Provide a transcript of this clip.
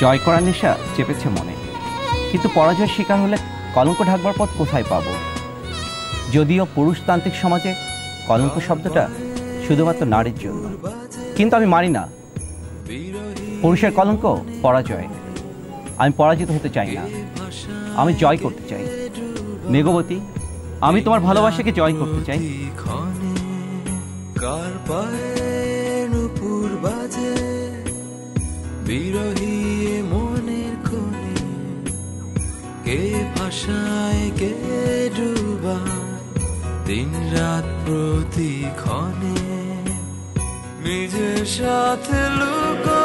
জয় করার নেশা চেপেছে মনে, কিন্তু পরাজয়ের শিকার হলে কলঙ্ক ঢাকবার পথ কোথায় পাব? যদিও পুরুষতান্ত্রিক সমাজে কলঙ্ক শব্দটা শুধুমাত্র নারীর জন্য, কিন্তু আমি মানি না। পুরুষের কলঙ্ক পরাজয়। আমি পরাজিত হতে চাই না, আমি জয় করতে চাই। মেঘবতী, আমি তোমার ভালোবাসাকে জয় করতে চাই। কার পায়ে নুপুর বাজে বিরহী মনের কোণে, কে ভাষায় কে ডুবায় দিন রাত প্রতিক্ষণে, নিজের সাথে লুকো